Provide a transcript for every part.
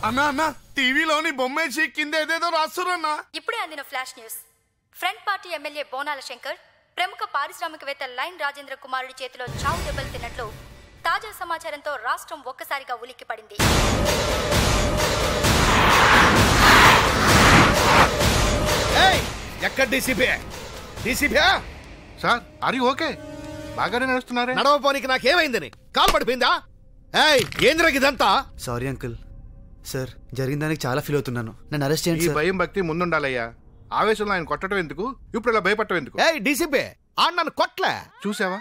అన్నా అన్నా టీవీలోని బొమ్మేసి కింద ఏదేదో రాస్తున్నా. ఇప్పుడే అందిన flash news. Front party MLA బోనాల శంకర్ ప్రముఖ పారిశ్రామికవేత్త లైన్ రాజేంద్ర కుమారుడి చేతిలో చావు దెబ్బలు తిన్నట్లు తాజా సమాచారంతో రాష్ట్రం ఒక్కసారిగా ఉలిక్కిపడింది. ఎక్కడ డీసీపీ సార్ అరి ఓకే బాగానే నడుస్తున్నారే. నడవపోనికి నాకేమైందని కాలు పడిపోయిందా? ఏంద్రకి ఇదంతా? Sorry uncle. సార్ జరిగిన దానికి చాలా ఫీల్ అవుతున్నాను. నన్ను అరెస్ట్ చేయండి. ఈ భయం భక్తి ముందుండాలయ్యా. ఆవేశంలో ఆయన కొట్టడం ఎందుకు, ఇప్పుడు ఇలా భయపడటం ఎందుకు? డీసీపీ నన్ను కొట్లే. చూసావా,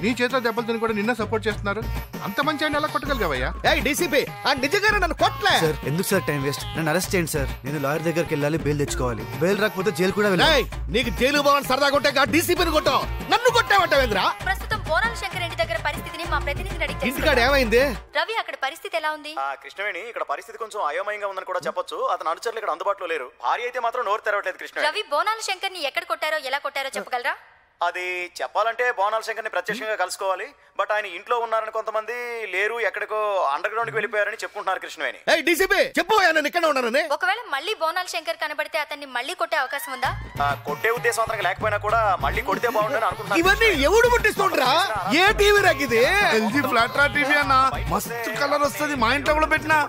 నీ చేతిలో దెబ్బలు తిని కూడా నిన్న సపోర్ట్ చేస్తున్నారు. అంత మంచి ఆయన ఎలా కొట్టగలిగావయ్యా? డీసీపీ నిజంగానే నన్ను కొట్లే. సార్ ఎందుకు సార్ టైం వేస్ట్? నన్ను అరెస్ట్ చేయండి సార్. నేను లాయర్ దగ్గరికి వెళ్ళాలి, బెయిల్ తెచ్చుకోవాలి. బెయిల్ రాకపోతే జైలు కూడా వెళ్ళాలి. నీకు జైలు పోవాలని సరదా కొట్టే డీసీపీని కొట్టావు, నన్ను కొట్టావంటావేంద్రా? ప్రస్తుతం బోనాల శంకర్ ఇంటి దగ్గర పరిస్థితిని మా ప్రతినిధిని అడిగి ఇంటికాడ ఏమైంది? రవి, అక్కడ పరిస్థితి ఎలా ఉంది? కృష్ణవేణి, ఇక్కడ పరిస్థితి కొంచెం అయోమయంగా ఉందని కూడా చెప్పొచ్చు. అతను అనుచరులు ఇక్కడ అందుబాటులో లేరు. భార్య అయితే మాత్రం నోరు తెరవట్లేదు. కృష్ణ రవి, బోనాల శంకర్ ని ఎక్కడ కొట్టారో ఎలా కొట్టారో చెప్పగలరా? అది చెప్పాలంటే బోనాల శంకర్ని ప్రత్యక్షంగా కలుసుకోవాలి. బట్ ఆయన ఇంట్లో ఉన్నారని కొంతమంది, లేరు ఎక్కడికో అండర్ గ్రౌండ్ కి వెళ్ళిపోయారని చెప్పుకుంటున్నారు. కృష్ణవేణి, డీసీపీ చెప్పు, నేను ఇక్కడ ఉన్నానని. ఒకవేళ మళ్ళీ బోనాల శంకర్ కనబడితే అతన్ని మళ్ళీ కొట్టే అవకాశం ఉందా? కొట్టే ఉద్దేశం అతనికి లేకపోయినా కూడా మళ్ళీ కొడితే బాగుంటుందని అనుకుంటున్నాను. ఇవన్నీ ఎవడు ముట్టిస్తుండ్రా? ఏ టీవీ రాకిది? ఎల్జీ ఫ్లాట్ రా టీవీ అన్న, మస్తు కలర్ వస్తుంది. మా ఇంట్లో కూడా పెట్టినా.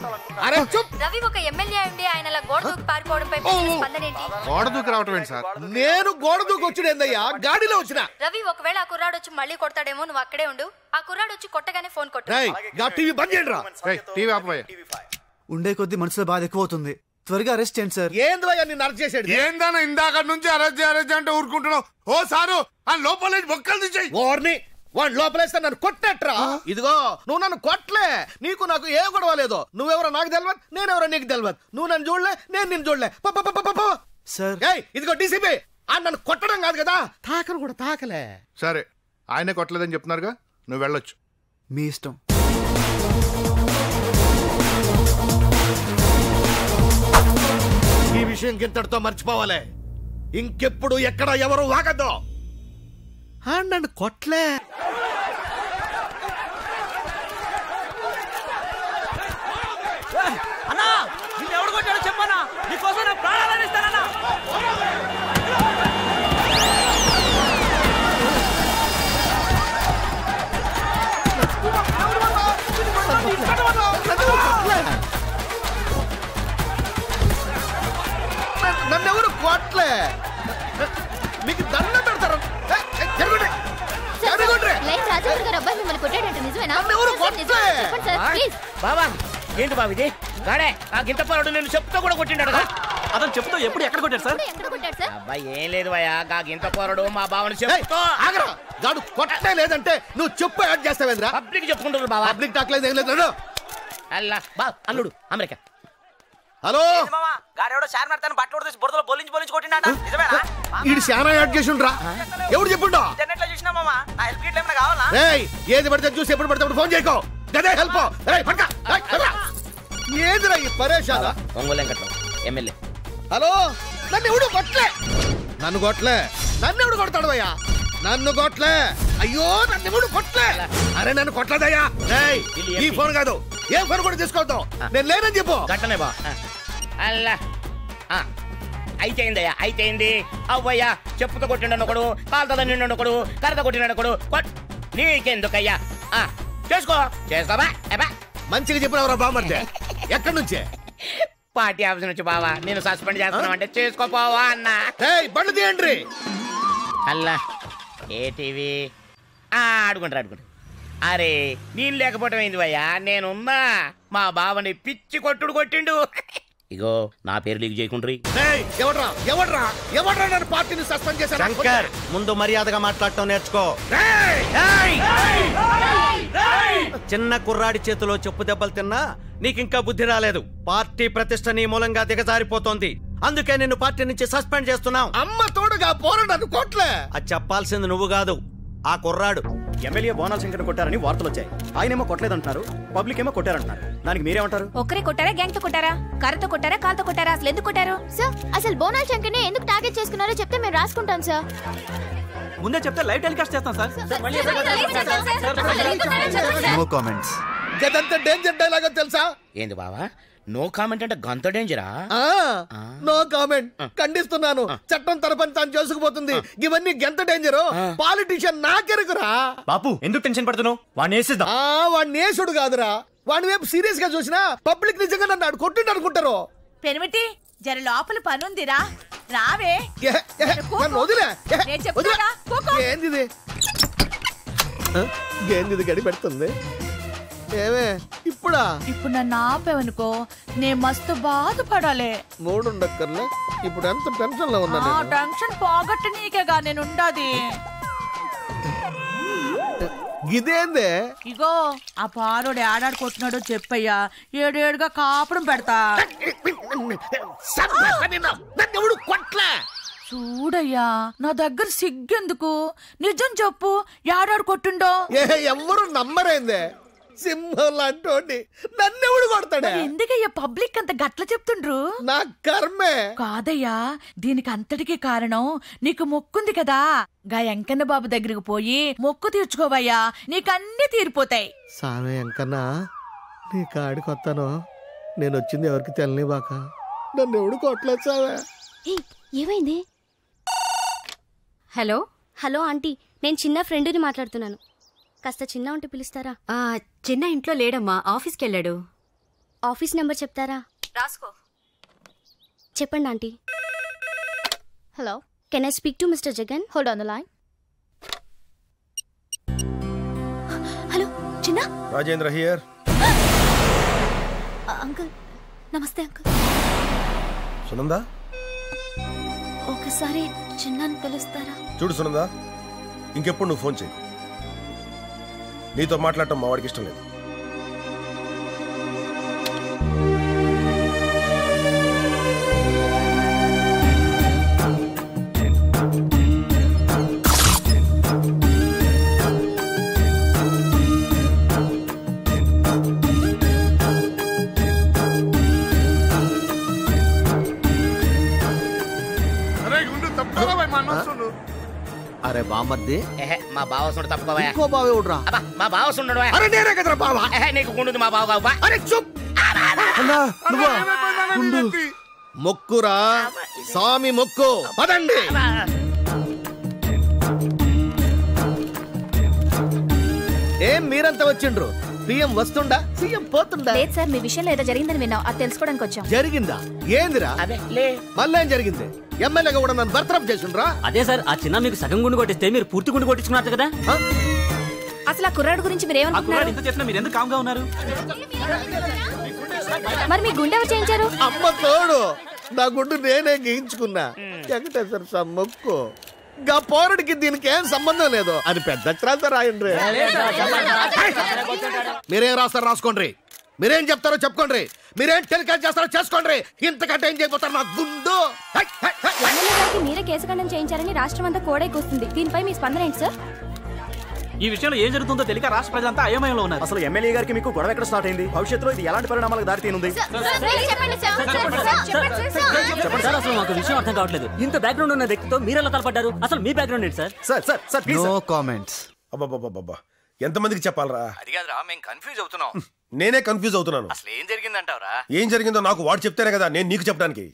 అరే చూప్. రవి, ఒక ఎమ్మెల్యే ఉండి ఆయన గోడ దూకి పారిపోవడంపై స్పందన ఏంటి? గోడ దూకి రావటం ఏంటి సార్? నేను గోడ దూకి వచ్చుడేందయ్యా, గాడిలో వచ్చిన. రవి, ఒకవేళ ఆ కుర్రాడు వచ్చి మళ్ళీ కొడతాడేమో, నువ్వు అక్కడే ఉండు. ఆ కుర్రాడు వచ్చి కొట్టగానే ఫోన్ కొట్టు. టీవీ బంద్ చేయండిరా. టీవీ ఆపబోయే. ఉండే కొద్ది మనసులో బాధ ఎక్కువ అవుతుంది. త్వరగా అరెస్ట్ చేయండి సార్. ఏంద్రయ్యా నిన్ను అరెస్ట్ చేసాడు? ఏందన్నా ఇందాక నుంచి అరెస్ట్ అంటే ఊరుకుంటున్నావు? ఓ సారు, ఆ లోపల బొక్కలు తీసేయి. ఓర్ని వాడు లోపలేస్తే నన్ను కొట్టేట్రా. ఇదిగో నువ్వు నన్ను కొట్టలే, నీకు నాకు ఏ గొడవ లేదు. నువ్వెవరో నాకు తెలియదు, నేనెవరో నీకు తెలియదు. నువ్వు నన్ను చూడలే, నేను నిన్ను చూడలే. సార్ ఇదిగో డీసీపీ, నన్ను కొట్టడం కాదు కదా, తాకను కూడా తాకలే. సరే, ఆయనే కొట్టలేదని చెప్తున్నారుగా, నువ్వు వెళ్ళొచ్చు. మీ ఇష్టం. ఈ విషయం గింతటితో మర్చిపోవాలి. ఇంకెప్పుడు ఎక్కడ ఎవరు వాగద్దు. నన్ను కొట్లే. అన్నా, నిన్ను ఎవడు కొట్టాడో చెప్పనా? నీకోసం నా ప్రాణాలను ఇస్తానన్నా. నన్నెవరు కొట్లే, మీకు దండం పెడతారు. ఏంటి బాబు ఇది? గాడే ఆ గింత పరుడు నేను చెప్తూ కూడా కొట్టిండాడు. అతను చెప్తూ ఎప్పుడు ఎక్కడ కొట్టాడు సార్? అబ్బాయి ఏం లేదు భయ్యా, గా గింత పరుడు మా బావని చెప్తూ. ఆగరా, గాడు కొట్టే లేదంటే నువ్వు చెప్పు యాడ్ చేస్తావేంద్రా? పబ్లిక్ చెప్పుకుంటారు బాబా. పబ్లిక్ టాక్ లేదు, ఏం లేదు. అల్లా బా అల్లుడు అమెరికా. హలో, ఈడు శానా యాడ్ చేసిండ్రా. ఎవడు చెప్పుండో? ఏది పడితే చూసి ఎప్పుడు పడితే ఫోన్ చేయకో. గదే హెల్ప్. ఏదిరా ఈ పరేషానా? ఎమ్మెల్యే. హలో, నన్ను ఎవడు కొట్లే. నన్ను కొట్లే. నన్ను ఎవడు కొడతాడు అయ్యా? నన్ను కొట్లే. అయ్యో, నన్ను ఎవడు కొట్లే. అరే నన్ను కొట్టలేదయ్యా. ఈ ఫోన్ కాదు, ఏ ఫోన్ కూడా తీసుకోవద్దు. నేను లేనని చెప్పు. గట్టనే బా. అల్లా అయితేందయ్యా, అయితేంది. అవ్వయ్యా చెప్పుతో కొట్టిండు ఒకడు, కాలుతో నిండు ఒకడు, కర్రతో కొట్టినాడు ఒకడు. నీకెందుకయ్యా? చేసుకో చేసుకోబా. మంచిగా చెప్పినవరా బామర్దే. ఎక్కడి నుంచే? పార్టీ ఆఫీస్ నుంచి బావా. నేను సస్పెండ్ చేస్తున్నావు అంటే చేసుకోపోవా అన్న. బండి తీయండి. అల్లా ఏ టీవీ ఆడుకుంటారు. అరే నేను లేకపోవటం ఏంది భయ్యా, నేనున్నా. మా బావని పిచ్చి కొట్టుడు కొట్టిండు. ఇగో నా పేరు లీక్ చేయకుండ్రి. ఎవడ్రా నన్ను పార్టీని సస్పెండ్ చేశారు? శంకర్, ముందు మర్యాదగా మాట్లాడటం నేర్చుకో. చిన్న కుర్రాడి చేతిలో చెప్పు దెబ్బలు తిన్నా నీకింకా బుద్ధి రాలేదు. పార్టీ ప్రతిష్ట నీ మూలంగా దిగజారిపోతోంది. అందుకే నిన్ను పార్టీ నుంచి సస్పెండ్ చేస్తున్నావు. అమ్మ తోడుగా పోరాడు కోట్లే. అది చెప్పాల్సింది నువ్వు కాదు, ఆ కుర్రాడు. ఎమ్మెల్యే బోనాల శంకర్ కొట్టారని వార్తలు వచ్చాయి. ఆయనేమో కొట్టలేదంటున్నారు, పబ్లిక్ ఏమో కొట్టారంటున్నారు. దానికి మీరేమంటారు? ఒక్కరే కొట్టారా, గ్యాంగ్ తో కొట్టారా, కర్రతో కొట్టారా, కాల్తో కొట్టారా? అసలు ఎందుకు కొట్టారు సార్? అసలు బోనాల శంకర్ని ఎందుకు టార్గెట్ చేసుకున్నారో చెప్తే మేము రాసుకుంటాం సార్. ముందే చెప్తే లైవ్ టెలికాస్ట్ చేస్తాం సార్. No comments. గదంతా డేంజర్ డైలాగ్ తెలుసా? ఏంది బావా, నో కామెంట్ అంటే గంత డేంజరా? No comment. ఖండిస్తున్నాను. చట్టం తరపని తాను చేసుకుపోతుంది. ఇవన్నీ ఎంత డేంజరు. పాలిటిషియన్ నాకెరుకురా. బాపు ఎందుకు టెన్షన్ పడుతున్నావు? వాడిని వేసేద్దాం. వాడిని నేసుడు కాదురా. వాడి వైపు సీరియస్ గా చూసినా పబ్లిక్ నిజంగా నన్ను కొట్టిండు అనుకుంటారు. పెనిమిటి జర లోపల పనుందిరా, రావే. ఏంది గడి పెడుతుంది? ఏమే ఇప్పుడు నన్ను ఆపేవనుకో నేను మస్తు బాధపడాలి. మూడుండక్కర్లే. ఇప్పుడు ఎంత టెన్షన్ లో ఉన్నా. టెన్షన్ పోగొట్టు నీకేగా నేను ఉండదు. ఇదేందే? ఇగో ఆ పారోడు ఏడాడుకుంటున్నాడో చెప్పయ్యా, ఏడేడుగా కాపురం పెడతా. చూడయ్యా, నా దగ్గర సిగ్గెందుకు, నిజం చెప్పు, ఏడాడు కొట్టుండో. ఎవ్వరు నమ్మరేందే? సింహం లాంటి నన్నెవడు కొడతాడా? ఎందుకయ్యా పబ్లిక్ అంత గట్ల చెప్తుండ్రు? నా కర్మే. కాదయ్యా, దీనికి అంతటికి కారణం నీకు మొక్కుంది కదా. గా ఎంకన్న బాబు దగ్గరికి పోయి మొక్కు తీర్చుకోవయ్యా, నీకన్నీ తీరిపోతాయి. సామే ఎంకన్నా, నీ కాడికి వస్తాను. నేను వచ్చింది ఎవరికి తెలియబాక. నన్ను ఎవడు కొట్టలేదు సామే. ఏమైంది? హలో హలో ఆంటీ, నేను చిన్న ఫ్రెండ్ని మాట్లాడుతున్నాను. కాస్త చిన్న ఉంటే పిలుస్తారా? చిన్న ఇంట్లో లేడమ్మా, ఆఫీస్కి వెళ్ళాడు. ఆఫీస్ నెంబర్ చెప్తారా? రాసుకో. చెప్పండి aunty. Hello, can I speak to mister Jagan? Hold on the line. Hello చిన్న. రాజేంద్ర హియర్. అంకుల్ నమస్తే. అంకుల్ సునందా, ఒకసారి చిన్నని పిలుస్తారా? చూడు సునందా, ఇంకెప్పుడు నువ్వు ఫోన్ చేయి. నీతో మాట్లాడటం మా వాడికి ఇష్టం లేదు. అరే బామర్ది, మా బావ సుండు తప్పుకోవా. ఇంకో బావే ఉడ్రా. మా బావ సుండు. అరే నేనే కదరా బావ. నీకు గుండు మా బావ కావా? అరే చూప్. మొక్కురా స్వామి మొక్కు. పదండి. ఏం మీరంతా వచ్చిండ్రు? పిఎం వస్తుండా, సీఎం పోతుండా? లేదు సార్, మీ విషయంలో ఏదో జరిగిందని విన్నాం, అది తెలుసుకోవడానికి వచ్చాం. జరిగిందా? ఏందిరా? మళ్ళీ ఏం జరిగింది? ఎమ్మెల్యేగా కూడా నన్ను బర్తరఫ్ చేసిండ్రా? అదే సార్, ఆ చిన్న మీకు సగం గుండు కొట్టిస్తే మీరు పూర్తి గుండు కొట్టించుకున్నారు కదా. అసలు ఆ కుర్రాడు గురించి మీరు ఏమనుకుంటున్నారు? ఇంత చేసినా మీరు ఎందుకు కామ్గా ఉన్నారు? మరి మీ గుండె ఎవరు చేయించారు? అమ్మ తోడు, నా గుండు నేనే గీయించుకున్నా. వెంకటేశ్వర స్వామి మొక్కు. గా పోరడికి దీనికి ఏం సంబంధం లేదు అని పెద్ద అక్షరాలతో రాయండి. మీరేం రాస్తారో రాసుకోండి, మీరేం చెప్తారో చెప్పుకోండి, మీరేం టెలికాస్ట్ చేస్తారో చేసుకోండి. ఇంతకంటే ఏం చేయబోతారు నా గుండు? మీరే కేసుఖండం చేయించారని రాష్ట్రం అంతా కోడై కూస్తుంది. దీనిపై మీ స్పందన ఏంటి సార్? ఈ విషయంలో ఏం జరుగుతుందో తెలియక రాష్ట్ర ప్రజలంతా అయోమయంలో ఉన్నారు. అసలు ఎమ్మెల్యే గారికి మీకు గొడవ ఎక్కడ స్టార్ట్ అయింది? భవిష్యత్తులో ఇది ఎలాంటి పరిణామాలకు దారి తీనుంది? అసలు మాకు విషయం అర్థం కావట్లేదు. ఇంత బ్యాక్గ్రౌండ్ ఉన్న వ్యక్తితో మీరెలా తలపడ్డారు? అసలు మీ బ్యాక్గ్రౌండ్ ఏంటి సార్? No comments. అబ్బబ్బబ్బబ్బా, ఎంతమందికి చెప్పాలరా? అది కాదురా, మేము కన్ఫ్యూజ్ అవుతున్నాం. నేనే కన్ఫ్యూజ్ అవుతున్నాను. అసలు ఏం జరిగిందంటావరా? ఏం జరిగిందో నాకు వాడు చెప్తేనే కదా నేను నీకు చెప్పడానికి.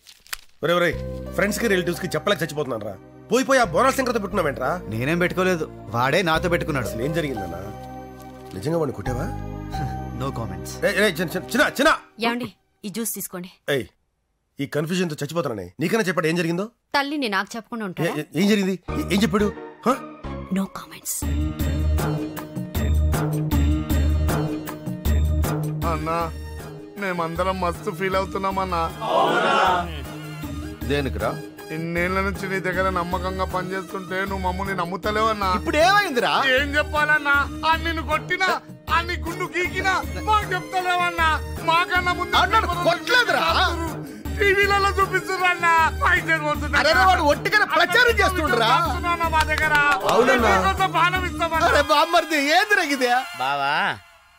ఒరే ఫ్రెండ్స్ కి రిలేటివ్స్ కి చెప్పలేక చచ్చిపోతున్నాను రా. పోయి ఆ బోనాల శంకర్తో పెట్టుకున్నావేంట్రా? నేనేం పెట్టుకోలేదు, వాడే నాతో పెట్టుకున్నాడు. అసలు ఏం జరిగిందన్నా? నిజంగా వాడిని కుట్టావా? No comments. చిన్న ఏమండి, ఈ జ్యూస్ తీసుకోండి. ఈ కన్ఫ్యూజన్ తో చచ్చిపోతున్నానే. నీకన్నా చెప్పాడు ఏం జరిగిందో? తల్లిని నాకు చెప్పకుండా ఉంటా. ఏం జరిగింది? ఏం చెప్పాడు? No comments. అన్నా, మేమందరం మస్తు ఫీల్ అవుతున్నామన్నా. దేనికిరా? ఇన్నేళ్ల నుంచి నీ దగ్గర నమ్మకంగా పనిచేస్తుంటే నువ్వు మమ్మల్ని నమ్ముతలేవన్నా. ఇప్పుడు ఏమైందిరా? ఏం చెప్పాలన్నా? నిన్ను కొట్టినా, నీ గుండు గీకినా మాకు చెప్తలేవన్నా. మాకన్నా ముందు కొట్టలేదురా, టీవీలలో చూపిస్తున్నా. వాడు ఒట్టిగా ప్రచారం చేస్తుండ్రా మా దగ్గర. బామ్మర్ది ఏం జరిగింది? బావా,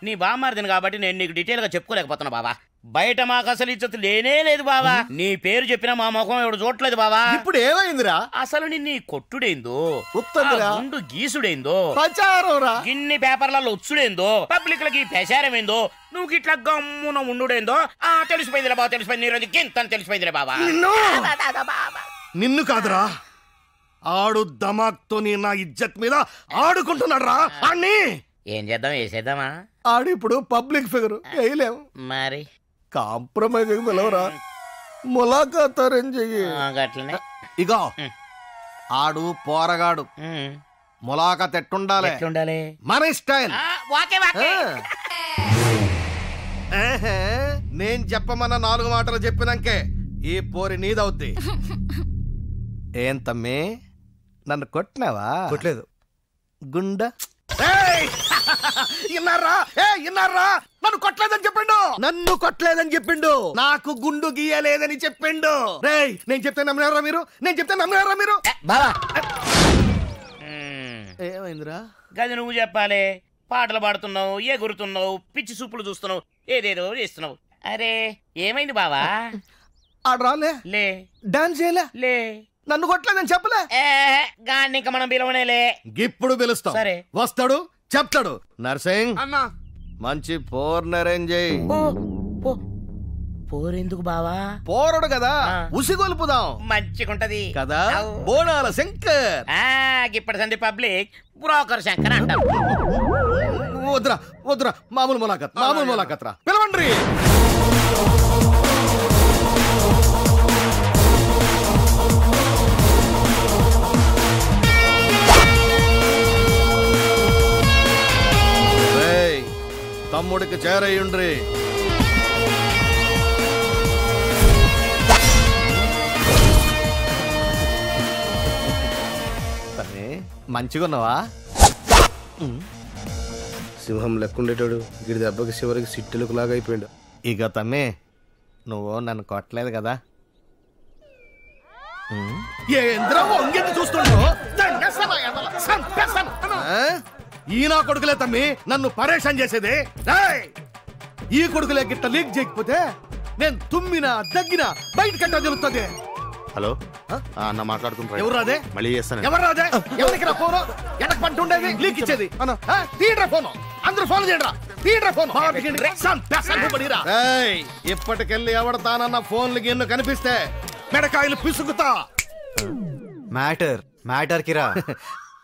నీ బామ్మారిదిని కాబట్టి నేను నీకు డీటెయిల్ గా చెప్పుకోలేకపోతున్నా బావా. బయట మాకు అసలు ఇచ్చత లేనే లేదు బావా. నీ పేరు చెప్పినా మా ముఖం ఎవడు చూడలేదు బావా. ఇప్పుడు ఏమైందిరా? అసలు నిన్ను కొట్టుడేందో, గుండు గీసుడేందో, గిన్ని పేపర్లలో వచ్చుడేందో, పబ్లిక్ లకి ప్రచారమేందో, నువ్వు ఇట్లా గమ్మున ఉండుడేందో తెలిసిపోయిందిలే బాబా. తెలిసిపోయింది ఈరోజు గింత తెలిసిపోయిందిలే బాబా. నిన్ను కాదురా, ఆడు దమాక్తో నా ఇజ్జత్ మీద ఆడుకుంటున్నాడు రా. అన్ని ఏం చేద్దాం, వేసేద్దామా? ఆడు ఇప్పుడు పబ్లిక్ ఫిగర్, వేయలేము. మరి కాంప్రమైజ్ పిలవరా, ములాఖాత్ అరేంజ్ చెయ్యి. గట్లనే ఇగో ఆడు పోరగాడు, ములాఖాత్ ఎట్టుండాలి? మన స్టైల్. నేను చెప్పమన్న 4 మాటలు చెప్పినాకే ఈ పోరి నీదవుద్ది. ఏం తమ్మి, నన్ను కొట్టినావా? కొట్టలేదు. గుండా ఇన్నారా? నన్ను కొట్టలేదని చెప్పిండు. నన్ను కొట్టలేదని చెప్పిండు. నాకు గుండు గీయలేదని చెప్పిండు. రేయ్, నేను చెప్తే నమ్మినారా మీరు? నేను చెప్తే నమ్మినారా మీరు? ఏమైందిరా? గది నువ్వు చెప్పాలి. పాటలు పాడుతున్నావు, ఎగురుతున్నావు, పిచ్చి సూపులు చూస్తున్నావు, ఏదేదో చేస్తున్నావు. అరే ఏమైంది బావా? ఆడు రాలే, లే. డాన్స్ చేయలే, లే. నన్ను కొట్టలేదని చెప్పలే. గాన్ని ఇంకా మనం పిలవనేలే. ఇప్పుడు పిలుస్తాం. సరే, వస్తాడు, చెప్తాడు. నర్సింగ్ అన్నా, మంచి పోర్ని అరేంజ్ చేయి. పోరెందుకు బావా? పోరడు కదా, ఉసిగొలుపుదాం. మంచిగుంటది కదా. బోనాల శంకర్. ఇప్పటి సంది పబ్లిక్ బ్రోకర్ శంకర్ అంటారు. వద్దురా వద్దురా, మామూలు ములాఖత్ రా. పిలవండి. తమ్ముడికి చేరయ్యుండ్రి. మంచిగున్నావా? సింహం లెక్కుండేటాడు, గిడి దెబ్బకి చివరికి సిట్టులకు లాగా అయిపోయాడు. ఇక తమ్మి, నువ్వు నన్ను కొట్టలేదు కదా? ఈ నా కొడుకులే తమ్మి నన్ను పరేషాన్ చేసేది. ఈ కొడుకులే గిట్ట లీక్ చేయకపోతే నేను తుమ్మినా దగ్గినా బయట కట్టా తెలుస్తుంది. హలో అన్న మాట్లాడుకుంటా. ఎవరు రాదే? మళ్ళీ చేస్తాను. ఎవరు రాదే? ఎవరికి రా ఫోను? ఎనక పంటుండేది లీక్ ఇచ్చేది. తీయడ్రా ఫోను, అందరూ ఫోన్ చేయడరా. తీయడ్రా ఫోను. ఇప్పటికెళ్ళి ఎవడతానన్న ఫోన్లు గిన్ను కనిపిస్తే మెడకాయలు పిసుకుతా. మ్యాటర్ కిరా.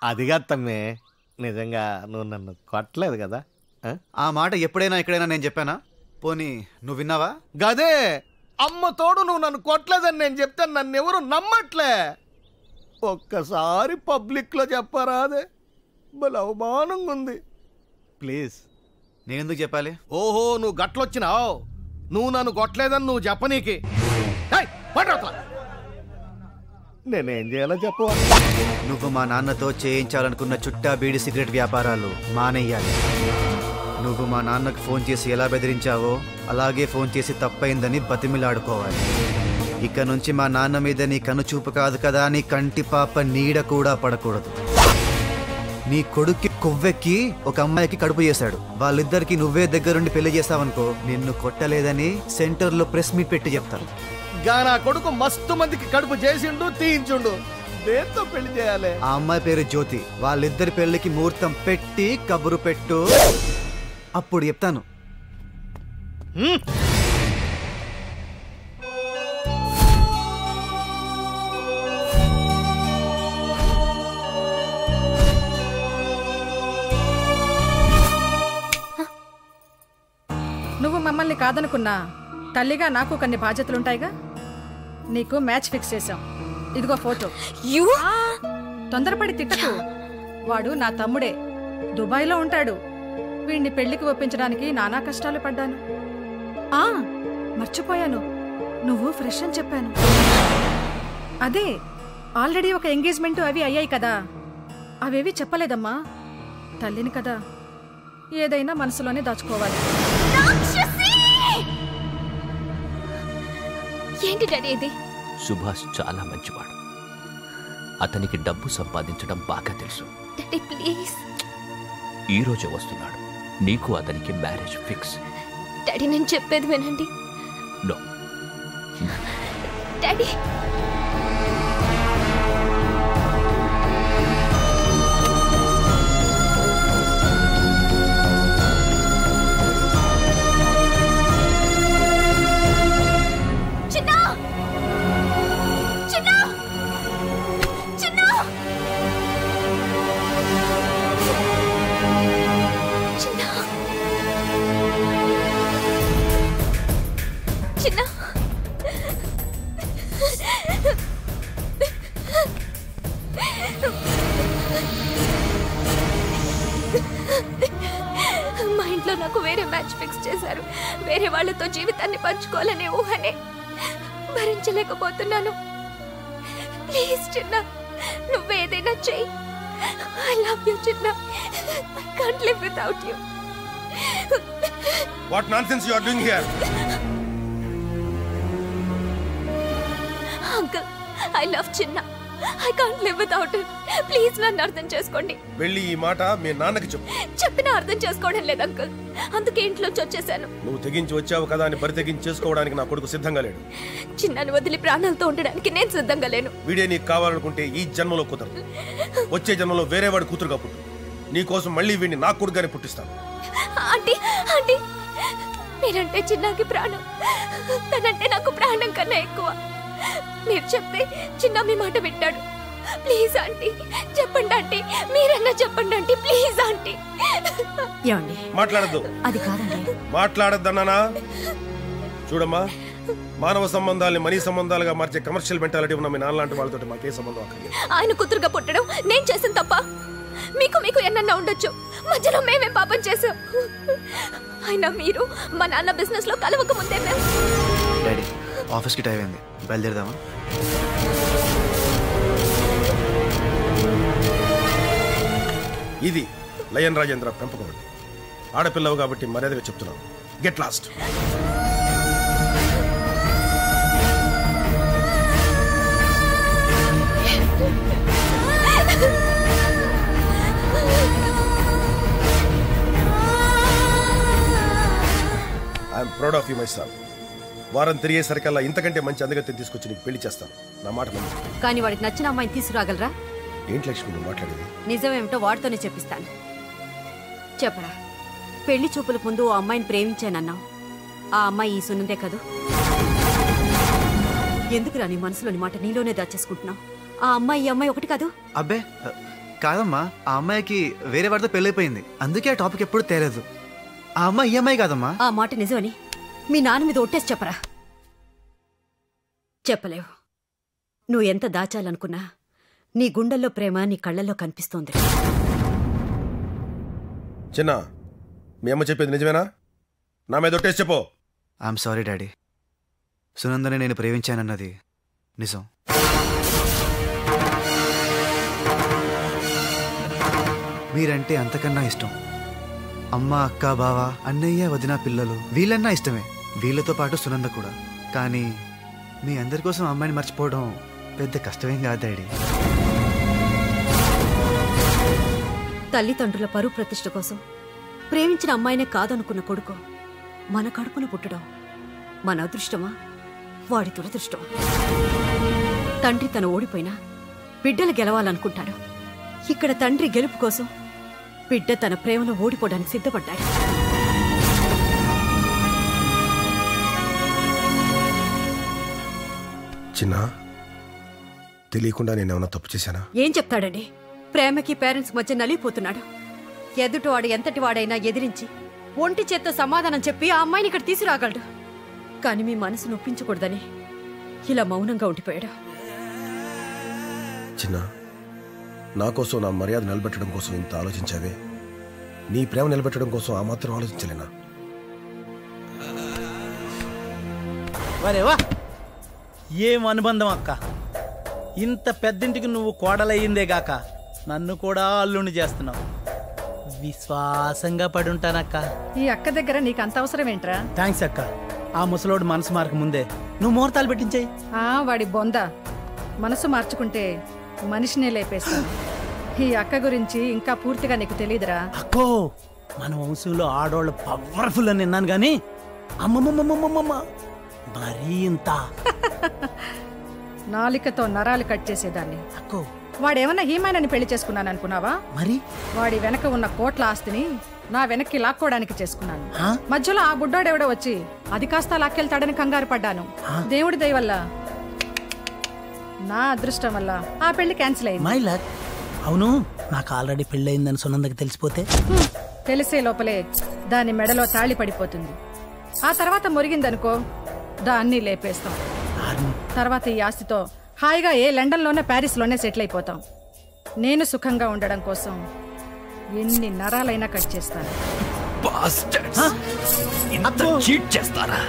అదిగా తమ్మి, నిజంగా నువ్వు నన్ను కొట్టలేదు కదా? ఆ మాట ఎప్పుడైనా ఎక్కడైనా నేను చెప్పానా? పోనీ నువ్వు విన్నావా? గదే, అమ్మ తోడు నువ్వు నన్ను కొట్టలేదని నేను చెప్తే నన్ను ఎవరు నమ్మట్లే. ఒక్కసారి పబ్లిక్ లో చెప్పరాదే, బల అవమానంగా ఉంది. ప్లీజ్, నేనెందుకు చెప్పాలి? ఓహో, నువ్వు గట్లొచ్చినావు. నువ్వు నన్ను కొట్టలేదని నువ్వు చెప్పనీకి నేనేం చేయాలో చెప్పు. నువ్వు మా నాన్నతో చేయించాలనుకున్న చుట్టా బీడి సిగరెట్ వ్యాపారాలు మానేయాలి. నువ్వు మా నాన్నకు ఫోన్ చేసి ఎలా బెదిరించావో అలాగే ఫోన్ చేసి తప్పైందని బతిమిలాడుకోవాలి. ఇక నుంచి మా నాన్న మీద నీ కనుచూపు కాదు కదా, నీ కంటి పాప నీడ కూడా పడకూడదు. నీ కొడుక్కి కొవ్వెక్కి ఒక అమ్మాయికి కడుపు చేశాడు. వాళ్ళిద్దరికి నువ్వే దగ్గరుండి పెళ్లి చేస్తావనుకో, నిన్ను కొట్టలేదని సెంటర్లో ప్రెస్ మీట్ పెట్టి చెప్తాను. నా కొడుకు మస్తు మందికి కడుపు చేసిండు, తీయించుండు. దేంతో పెళ్లి చేయాలి? ఆ అమ్మాయి పేరు జ్యోతి. వాళ్ళిద్దరి పెళ్లికి ముహూర్తం పెట్టి కబురు పెట్టు, అప్పుడు చెప్తాను. నువ్వు మమ్మల్ని కాదనుకున్నా తల్లిగా నాకు కొన్ని బాధ్యతలుంటాయిగా. నీకు మ్యాచ్ ఫిక్స్ చేశాం. ఇదిగో ఫోటో. తొందరపడి తిట్టకు. వాడు నా తమ్ముడే, దుబాయ్లో ఉంటాడు. వీడిని పెళ్లికి ఒప్పించడానికి నానా కష్టాలు పడ్డాను. మర్చిపోయాను, నువ్వు ఫ్రెష్ అని చెప్పాను. అదే, ఆల్రెడీ ఒక ఎంగేజ్మెంట్ అవి అయ్యాయి కదా, అవేవి చెప్పలేదమ్మా. తల్లిని కదా, ఏదైనా మనసులోనే దాచుకోవాలి. ఏంటి డాడీ ఇది? సుభాష్ చాలా మంచివాడు. అతనికి డబ్బు సంపాదించడం బాగా తెలుసు. Daddy please. ఈ రోజే వస్తున్నాడు. నీకు అతనికి మ్యారేజ్ ఫిక్స్. డాడీ నేను చెప్పేది వినండి. డాడీ మా ఇంట్లో నాకు వేరే మ్యాచ్ ఫిక్స్ చేశారు. వేరే వాళ్ళతో జీవితాన్ని పంచుకోవాలనే ఊహనే భరించలేకపోతున్నాను. ప్లీజ్ చిన్న, నువ్వేదైనా చెయ్యి. I love you Chinna. I can't live without you. What nonsense you are doing here? Uncle, I love Chinna. I can't live without him. Please నన్ను అర్థం చేసుకోండి. వెళ్ళి ఈ మాట మీ నాన్నకి చెప్పు. చెప్పినా అర్థం చేసుకోవడం లేదు అంకుల్. అందుకే ఇంట్లోంచి వచ్చేసాను. నువ్వు తెగించి వచ్చావు కదా అని బరి తెగించి చేసుకోవడానికి నా కొడుకు సిద్ధంగా లేడు. చిన్నను వదిలి ప్రాణాలతో ఉండడానికి నేను సిద్ధంగా లేను. వీడే నీకు కావాలనుకుంటే ఈ జన్మలో కుదరదు. వచ్చే జన్మలో వేరే వాడి కూతురుగా పుట్టు. నీ కోసం మళ్ళీ వీడిని నా కొడుకుగానే పుట్టిస్తాను. ఆంటీ, ఆంటీ, మీరంటే చిన్నకి ప్రాణం. తనంటే నాకు ప్రాణం కన్నా ఎక్కువ. మీరు చెప్తే చిన్న మీ మాట వింటాడు. ప్లీజ్ ఆంటీ, చెప్పండి ఆంటీ. మీరన్నా చెప్పండి ఆంటీ. Please aunty. ఏమండి మాట్లాడద్దు. అది కాదండి. మాట్లాడద్దన్నానా? చూడమ్మా, మానవ సంబంధాలని మనీ సంబంధాలుగా మార్చే కమర్షియల్ మెంటాలిటీ ఉన్న మీ నాన్న లాంటి వాళ్ళతో మాకే సంబంధం అక్కర్లేదు. ఆయన కూతురుగా పుట్టడం నేను చేసిన తప్ప? మీకు ఎన్నన్నా ఉండొచ్చు, మధ్యలో మేమే పాపం చేసాం. అయినా మీరు మా నాన్న బిజినెస్ లో కలవక ముందే మేము. డాడీ, ఆఫీస్కి టైం అయింది, బయలుదేరదామా? ఇది లయన్ రాజేంద్ర పెంపకం. ఆడపిల్లవు కాబట్టి మర్యాదగా చెప్తున్నాను. Get lost. I'm proud of you my son. వారం తిరిగేసరికల్లా ఇంతకంటే మంచి అందగత్యం తీసుకొచ్చి నీకు పెళ్లి చేస్తాను. నా మాట నమ్ము. కానీ వాడికి నచ్చిన అమ్మాయిని తీసుకురాగలరా? ఏంటి లక్ష్మి నువ్వు మాట్లాడేది? నిజమేమిటో వాడితోనే చెప్పిస్తాను. చెప్పరా, పెళ్లి చూపుల ముందు ఆ అమ్మాయిని ప్రేమించానన్నావు. ఆ అమ్మాయి ఈ సున్నందే కదూ? ఎందుకురా నీ మనసులోని మాట నీలోనే దాచేసుకుంటున్నావు? ఆ అమ్మాయి ఈ అమ్మాయి ఒకటి కాదు? అబ్బే కాదమ్మా, ఆ అమ్మాయికి వేరే వాడితో పెళ్ళైపోయింది. అందుకే ఆ టాపిక్ ఎప్పుడు తేలేదు. ఆ అమ్మాయి ఈ అమ్మాయి కాదమ్మా. ఆ మాట నిజమని మీ నాన్న మీద ఒట్టేసి చెప్పరా? చెప్పలేవు. నువ్వు ఎంత దాచాలనుకున్నా నీ గుండెల్లో ప్రేమ నీ కళ్ళల్లో కనిపిస్తోంది. చిన్న, మీ అమ్మ చెప్పేది నిజమేనా? నా మీద ఒట్టేసి చెప్పు. I'm sorry daddy. సునందని నేను ప్రేమించానన్నది నిజం. మీరంటే అంతకన్నా ఇష్టం. అమ్మ, అక్క, బావ, అన్నయ్య, వదిన, పిల్లలు వీళ్ళన్నా ఇష్టమే. వీళ్ళతో పాటు సునంద కూడా. కానీ మీ అందరి కోసం అమ్మాయిని మర్చిపోవడం పెద్ద కష్టమేం కాదు డాడీ. తల్లిదండ్రుల పరువు ప్రతిష్ఠ కోసం ప్రేమించిన అమ్మాయినే కాదనుకున్న కొడుకు మన కడుపున పుట్టడం మన అదృష్టమా, వాడి దురదృష్టమా? తండ్రి తను ఓడిపోయినా బిడ్డలు గెలవాలనుకుంటాడు. ఇక్కడ తండ్రి గెలుపు కోసం బిడ్డ తన ప్రేమలో ఓడిపోవడానికి సిద్ధపడ్డాడు. చిన్న, తెలియకుండా నేనేమన్నా తప్పు చేశానా? ఏం చెప్తాడండి? ప్రేమకి పేరెంట్స్ మధ్య నలిగిపోతున్నాడు. ఎదుటివాడు ఎంతటి వాడైనా ఎదిరించి ఒంటి చేత్తో సమాధానం చెప్పి ఆ అమ్మాయిని ఇక్కడ తీసుకురాగలడు. కానీ మీ మనసు నొప్పించకూడదని ఇలా మౌనంగా ఉండిపోయాడు. చిన్న, నా కోసం నా మర్యాద నిలబెట్టడం కోసం ఇంత ఆలోచించావే, నీ ప్రేమ నిలబెట్టడం కోసం ఆ మాత్రం ఆలోచించలేనా? వరేవా, ఏం అనుబంధం అక్క! ఇంత పెద్దింటికి నువ్వు కోడలయ్యిందే గాక నన్ను కూడా అల్లుని చేస్తున్నావు. విశ్వాసంగా పడుంటానక్క. ఈ అక్క దగ్గర నీకు అంత అవసరం ఏంట్రా? థ్యాంక్స్ అక్క. ఆ ముసలోడు మనసు మారక ముందే నువ్వు ముహూర్తాలు పెట్టించాయి. వాడి బొంద మనసు మార్చుకుంటే మనిషినే లేపేస్తాను. ఈ అక్క గురించి ఇంకా పూర్తిగా నీకు తెలియదురా. అక్కో, మన వంశంలో ఆడోళ్ళు పవర్ఫుల్ అని విన్నాను గాని అమ్మమ్మమ్మమ్మమ్మ మరీ ఇంత నాలికతో నరాలు కట్ చేసేదాన్ని వాడేమన్నా హీమానని పెళ్లి చేసుకున్నాను అనుకున్నావా? మరి వాడి వెనక ఉన్న కోట్ల ఆస్తిని నా వెనక్కి లాక్కోవడానికి చేసుకున్నాను. మధ్యలో ఆ బుడ్డోడెవడో వచ్చి అది కాస్త లాక్కెళ్తాడని కంగారు పడ్డాను. దేవుడి దయ వల్ల, నా అదృష్టం వల్ల ఆ పెళ్లి క్యాన్సిల్ అయింది. My luck. అవును, నాకు ఆల్రెడీ పెళ్ళయిందని సునందకి తెలిసిపోతే? తెలిసే లోపలే దాని మెడలో తాళి పడిపోతుంది. ఆ తర్వాత మురిగిందనుకో, దాన్ని లేపేస్తాం. తర్వాత ఈ ఆస్తితో హాయిగా లండన్లోనే ప్యారిస్లోనే సెటిల్ అయిపోతాం. నేను సుఖంగా ఉండడం కోసం ఎన్ని నరాలైనా కట్ చేస్తాను. చీట్ చేస్తారా?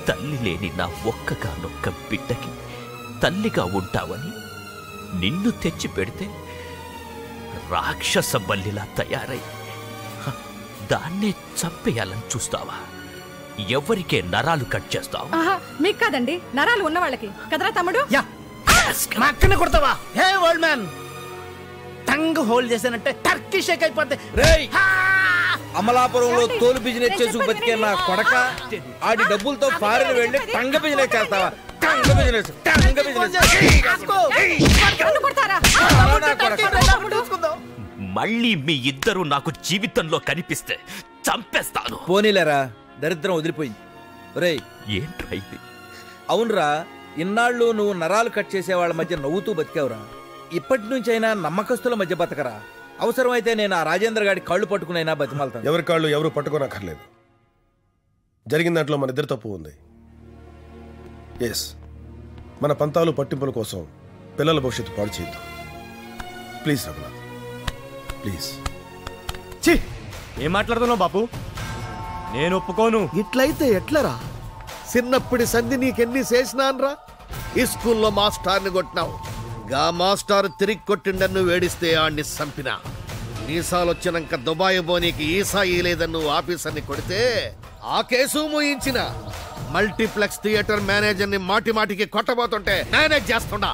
తల్లి లేని నా ఒక్కగానొక్క బిడ్డకి తల్లిగా ఉంటావని నిన్ను తెచ్చి పెడితే రాక్షస బల్లిలా తయారై దాన్నే చంపేయాలని చూస్తావా? ఎవరికే నరాలు కట్ చేస్తావు? మీకు కాదండి, నరాలు ఉన్న వాళ్ళకి కదరా తమ్ముడు. మా అక్కనే కొడతావా? హే ఓల్డ్ మ్యాన్, టంగ్ హోల్డ్ చేశానంటే టర్కీ షేక్ అయిపోతే. అమలాపురంలో తోలు బిజినెస్ చేసి బతికే నా కొడక ఆడి డబ్బులతో ఫారెన్ వెళ్ళి టంగ బిజినెస్ చేస్తావా? టంగ బిజినెస్, టంగ బిజినెస్. మళ్ళీ మీ ఇద్దరు నాకు జీవితంలో కనిపిస్తే చంపేస్తాను. పోనీలేరా, దరిద్రం వదిలిపోయింది. రేయ్, ఏంట్రా ఇది? అవునరా, ఇన్నాళ్ళు నువ్వు నరాలు కట్ చేసే వాళ్ళ మధ్య నవ్వుతూ బతికావురా. ఇప్పటి నుంచైనా నమ్మకస్తుల మధ్య బతకరా. అవసరమైతే నేను ఆ రాజేంద్ర గారి కాళ్ళు పట్టుకునైనా బతిమాలతాను. ఎవరి కాళ్ళు ఎవరు పట్టుకోనక్కర్లేదు. జరిగిన దాంట్లో మన ఇద్దరు తప్పు ఉంది. ఎస్, మన పంతాలు పట్టింపుల కోసం పిల్లల భవిష్యత్తు పాడు చేయొద్దు. Please Raghunath, please. ఏం మాట్లాడుతున్నావు బాపు? నేను ఒప్పుకోను. ఇట్లయితే ఎట్లరా? చిన్నప్పటి సంధి నీకెన్ని చేసినాన్రా? ఈ స్కూల్లో మాస్టార్ని కొట్టినావు, గా మాస్టార్ తిరిగి కొట్టిండని నువ్వు ఏడిస్తే ఆడిని చంపినా. మీసాలొచ్చినాక దుబాయ్ బోనీకి ఈసా ఇయలేదని నువ్వు ఆఫీసర్ని కొడితే ఆ కేసు మూయించిన. మల్టీప్లెక్స్ థియేటర్ మేనేజర్ని మాటి మాటికి కొట్టబోతుంటే మేనేజ్ చేస్తుండా.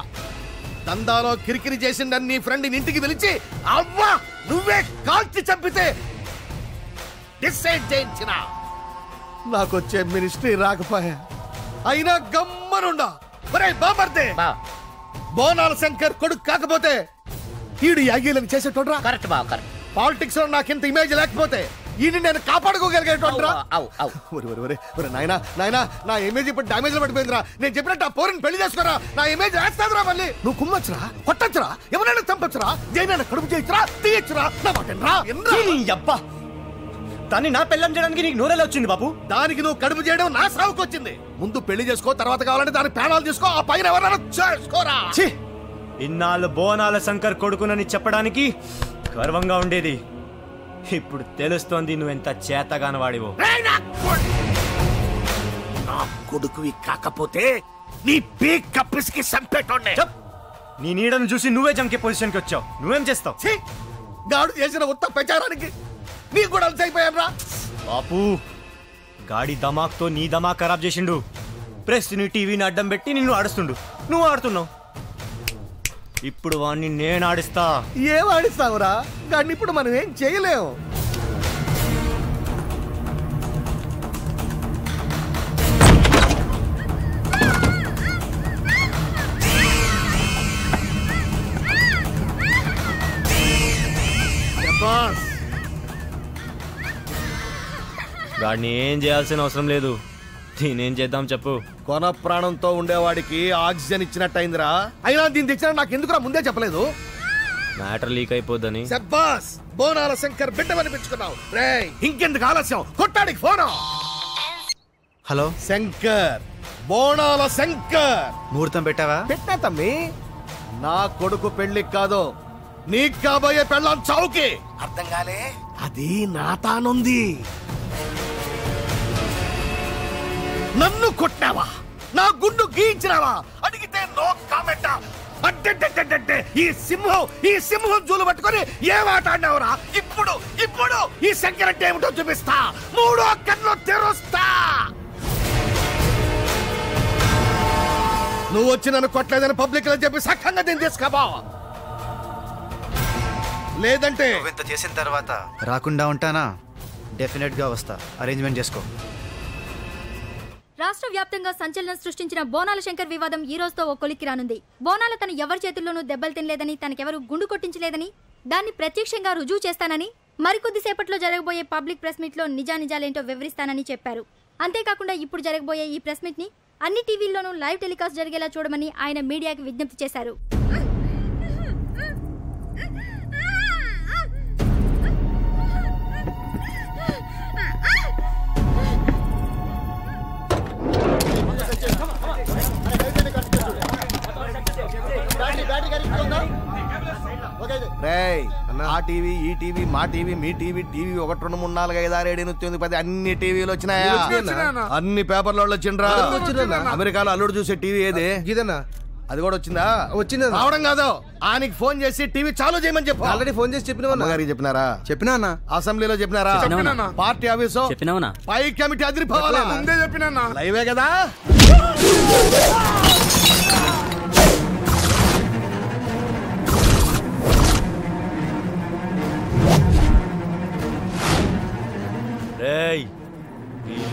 దందాలో కిరికిరి చేసిండని నీ ఫ్రెండ్ని ఇంటికి పిలిచి అవ్వా నువ్వే కాల్చి చంపితే డిసైడ్ చేయించిన. నాకొచ్చే మినిస్ట్రీ రాకపోయా, అయినా గమ్మనుండా. బాబర్దే బోనాల శంకర్ కొడుకు కాకపోతే ఈడు యాగీలను చేసేటోడ్రా. కరెక్ట్ బావ, కరెక్ట్. పాలిటిక్స్ లో నాకింత ఇమేజ్ లేకపోతే ఈయన నేను కాపాడుకోగలిగేటోడ్రా. నాయనా నాయనా, నా ఇమేజ్ ఇప్పుడు డామేజ్ లో పడిపోయిందిరా. నేను చెప్పినట్టు ఆ పోరిని పెళ్లి చేసుకోరా, నా ఇమేజ్ వేస్తాదురా. మళ్ళీ నువ్వు కుమ్మొచ్చురా, కొట్టచ్చురా, ఎవరైనా చంపొచ్చురా, దేనైనా కడుపు చేయొచ్చురా, తీయచ్చురా. నా మాటరా అబ్బా, దాన్ని నా పెళ్ళం చేయడానికి నీకు నూరెలా వచ్చింది బాపు? దానికి నువ్వు కడుపు చేయడం నా సావుకు వచ్చింది. ముందు పెళ్లి చేసుకో, తర్వాత కావాలంటే దాని ప్రాణాలు తీసుకో, ఆ పైన ఎవరైనా చేసుకోరా. ఇన్నాళ్ళు బోనాల శంకర్ కొడుకునని చెప్పడానికి గర్వంగా ఉండేది. ఇప్పుడు తెలుస్తోంది నువ్వెంత చేతగాని వాడివో. నా కొడుకువి కాకపోతే నీ పీక్ కప్పిసికి చంపేటోడ్నే. నీ నీడను చూసి నువ్వే జంకే పొజిషన్కి వచ్చావు. నువ్వేం చేస్తావు? గాడు చేసిన ఉత్త ప్రచారానికి నీకు కూడా అలసైపోయారా బాపు? గాడి దమాక్తో నీ దమాక్ ఖరాబ్ చేసిండు. ప్రెస్ ని టీవీని అడ్డం పెట్టి నిన్ను ఆడుస్తుండు, నువ్వు ఆడుతున్నావు. ఇప్పుడు వాణ్ణి నేను ఆడిస్తా. ఏం ఆడిస్తావురా? గాడిని ఇప్పుడు మనం ఏం చేయలేము. గాడిని ఏం చేయాల్సిన అవసరం లేదు. నేనేం చేద్దాం చెప్పు? కొన ప్రాణంతో ఉండేవాడికి ఆక్సిజన్ ఇచ్చినట్టయిందిరా. అయినా దీన్ని తెచ్చిన నాకు ఎందుకురా ముందే చెప్పలేదు? Matter leak అయిపోద్దని. శబ్బాస్, బోనాల శంకర్ బిడ్డమనిపించుకున్నావు. రేయ్, ఇంకెందుకు ఆలస్యం? కొట్టాడికి ఫోను. హలో శంకర్, బోనాల శంకర్. ముహూర్తం పెట్టావా? పెట్టా తమ్మి. నా కొడుకు పెళ్లికి కాదు, నీకు కాబోయే పెళ్ళాం చౌకి. అర్థం కాలే? అది నా తానుంది. నన్ను కొట్టావా? నా గుండు గీయించినావా? అడిగితే నో కామెంట్. అడ్డే ఈ సింహం జూలు పట్టుకొని ఏం ఆట ఆడినావురా? ఇప్పుడు ఈ శంకర్ అంటే ఏమిటో చూపిస్తా. 3వ కన్ను తెరుస్తా. నువ్వు వచ్చి నన్ను కొట్టలేదని పబ్లిక్ లో చెప్పి సఖంగా దీన్ని తీసుకోబా. లేదంటే ఇంత చేసిన తర్వాత రాకుండా ఉంటానా? డెఫినెట్ గా వస్తా. అరేంజ్మెంట్ చేసుకో. రాష్ట్ర వ్యాప్తంగా సంచలనం సృష్టించిన బోనాల శంకర్ వివాదం ఈ రోజుతో ఓ కొలిక్కి రానుంది. బోనాల తన ఎవరి చేతుల్లోనూ దెబ్బలు తినలేదని, తనకెవరు గుండు కొట్టించలేదని, దాన్ని ప్రత్యక్షంగా రుజువు చేస్తానని, మరికొద్దిసేపట్లో జరగబోయే పబ్లిక్ ప్రెస్ మీట్ లో నిజానిజాలేంటో వివరిస్తానని చెప్పారు. అంతేకాకుండా ఇప్పుడు జరగబోయే ఈ ప్రెస్ మీట్ ని అన్ని టీవీల్లోనూ లైవ్ టెలికాస్ట్ జరిగేలా చూడమని ఆయన మీడియాకి విజ్ఞప్తి చేశారు. ఆ టీవీ, ఈ టీవీ, మా టీవీ, మీ టీవీ, టీవీ 1 2 3 4 5 6 7 8 9 10 అన్ని టీవీలు వచ్చినాయా? అన్ని పేపర్ల వచ్చిండ్రా. అమెరికాలో అల్లుడు చూసే టీవీ ఏది? ఇదేనా? అది కూడా వచ్చిందా? వచ్చిందా? రావడం కాదు, ఆయనకి ఫోన్ చేసి టీవీ చాలు చేయమని చెప్పు. ఆల్రెడీ ఫోన్ చేసి చెప్పిన గారికి చెప్పినారా? చెప్పినా అసెంబ్లీలో చెప్పినారా? పార్టీ ఆఫీసు పై కమిటీ అదిరిపోవాలా? ముందే చెప్పినా. లైవే కదా.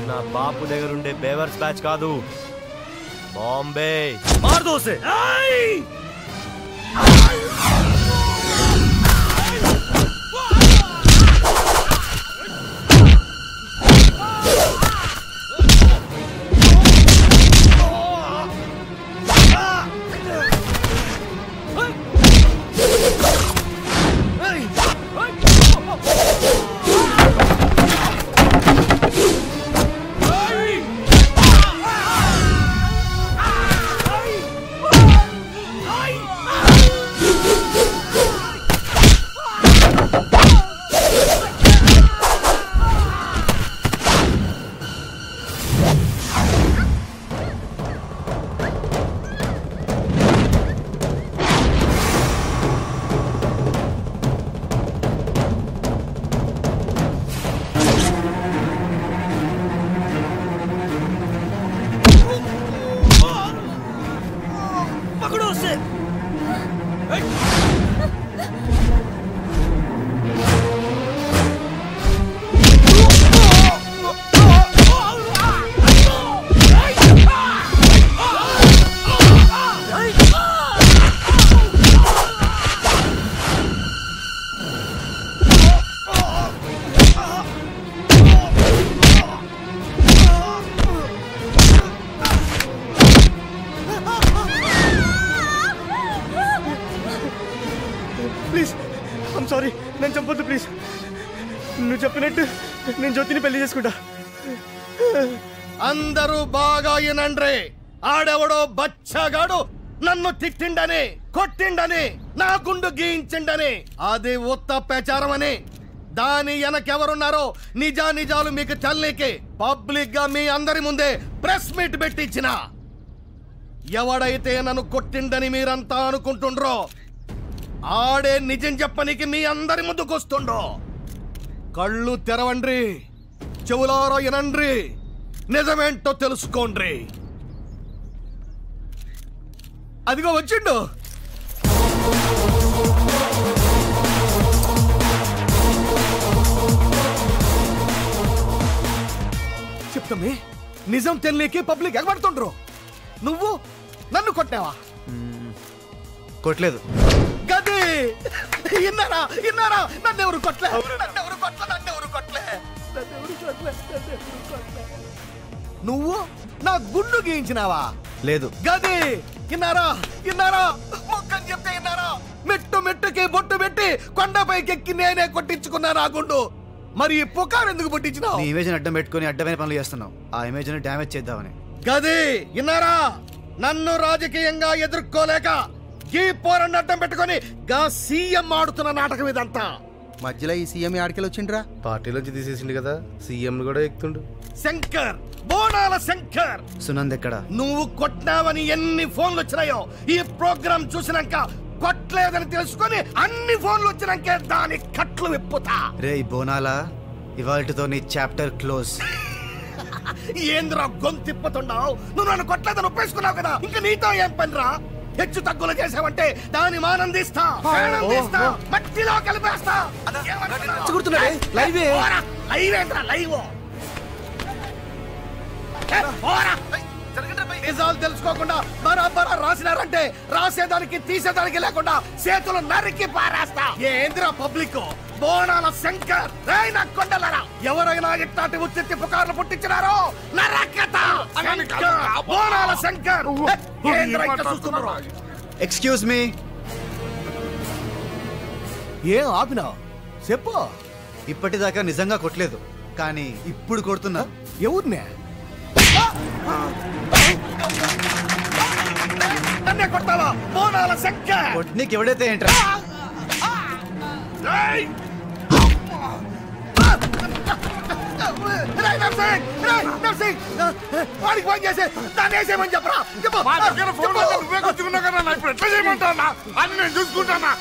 నా బాపు దగ్గర ఉండే బేవర్స్ బ్యాచ్ కాదు, బాంబే మార్దోసే. నేను చంపొద్దు ప్లీజ్. నువ్వు చెప్పినట్టు నేను జ్యోతిని పెళ్లి చేసుకుంటా. అందరూ బాగా వినండ్రే. ఆడెవడో బచ్చగాడు నన్ను తిట్టిండని, కొట్టిండని, నా గుండు గీయించిండని అది ఉత్త ప్రచారం అని, దాని వెనకెవరున్నారో నిజాలు మీకు తెల్లికి పబ్లిక్ గా మీ అందరి ముందే ప్రెస్ మీట్ పెట్టించిన. ఎవడైతే నన్ను కొట్టిండని మీరంతా అనుకుంటుండ్రో ఆడే నిజం చెప్పనికి మీ అందరి ముందుకు వస్తుండో. కళ్ళు తెరవండ్రి, చెవులారో వినండ్రి, నిజమేంటో తెలుసుకోండ్రి. అదిగో వచ్చిండు. చెప్తామే, నిజం తెలియకి పబ్లిక్ ఎగబడుతుండ్రు. నువ్వు నన్ను కొట్టావా? కొట్టలేదు. గది ఇన్నారా? నన్నెవరు కొట్లే, నన్నెవరు కొట్లే. నువ్వు నా గుండు గీయించినావా? లేదు. గది ఇన్నారా? మొక్కని చెప్తే ఇన్నారా? మెట్టుకి బొట్టు పెట్టి కొండపైకి ఎక్కి నేనే కొట్టించుకున్నా నా గుండు. మరి ఈ పుకారు ఎందుకు పుట్టించినావు? నీ ఇమేజ్ అడ్డం పెట్టుకుని అడ్డమైన పనులు చేస్తున్నావు. ఆ ఇమేజ్ ని డ్యామేజ్ చేద్దామని. గది ఇన్నారా? నన్ను రాజకీయంగా ఎదుర్కోలేక ఈ పోరాన్ని అడ్డం పెట్టుకుని గా సీఎం ఆడుతున్న నాటకం ఇదంతా. మధ్యలో ఈ సీఎం ఆడికెళ్ళి వచ్చిండ్రా? పార్టీలోంచి తీసేసిండు కదా, సీఎం కూడా ఎక్కుతుండు. శంకర్, బోనాల శంకర్. సునంద్ ఎక్కడ? నువ్వు కొట్టినావని ఎన్ని ఫోన్లు వచ్చినాయో ఈ ప్రోగ్రాం చూసినాక కొట్టలేదని తెలుసుకొని అన్ని ఫోన్లు వచ్చినాకే దాని కట్లు విప్పుతా. రే బోనాల, ఇవాల్టితో నీ చాప్టర్ క్లోజ్. ఏంద్రా గొంతిప్పుతున్నావు? నువ్వు నన్ను కొట్టలేదని ఒప్పేసుకున్నావు కదా, ఇంకా నీతో ఏం పనిరా? హెచ్చు తగ్గులు చేసావంటే దాని మానందిస్తా, మట్టిలో కలిపేస్తా. లైవ్ నిజాలు తెలుసుకోకుండా బరాబరా రాసినారంటే రాసేదానికి తీసేదానికి లేకుండా చేతులు నరికి పారేస్తా. ఏంద్రా పబ్లిక్ బోనాల శంకర్ కొండలరా ఎవరైనా ఇట్లాంటి ఉచిత పుకార్లు పుట్టించినారో నరకత. బోనాల శంకర్ ఎక్స్క్యూజ్ మీ. ఏం ఆపినావు చెప్పు. ఇప్పటిదాకా నిజంగా కొట్టలేదు, కానీ ఇప్పుడు కొడుతున్నా. ఎవరినే? నన్నే కొట్టావా? బోనాల శంకర్ కొట్నీకి ఎవడైతే ఏంట్రా? వాడికి ఫోన్ చేసి దాన్ని వేసేయమని చెప్పరా. నువ్వే కొట్టుకున్నావు కదా, ఇప్పుడు ఎట్లా చేయమంటానా అని నేను చూసుకుంటానా.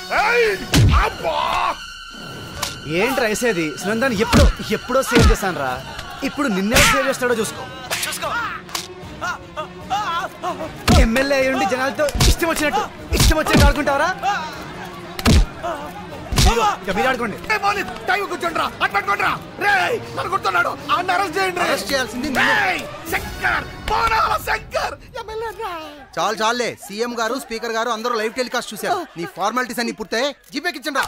ఏంట్రా వేసేది? సునందాన్ని ఎప్పుడో సేవ్ చేశాను రా. ఇప్పుడు నిన్నే సేవ్ చేస్తాడో చూసుకో. ఎమ్మెల్యే అయ్యుండి జనాలతో ఇష్టం వచ్చినట్టు ఆడుకుంటావరా? మీరు ఆడుకోండి. కూర్చోండిరా, అట్టుకోండిరా. రే నన్ను కొడుతున్నాడు, అన్న అరెస్ట్ చేయండి. అరెస్ట్ చేయాల్సింది శంకర్, బోనాల శంకర్. చాలే సీఎం గారు స్పీకర్ గారు అందరూ లైవ్ టెలికాస్ట్ చూశారు. నీ ఫార్మాలిటీస్ అన్ని పూర్తయి జీపేకి ఇచ్చండి.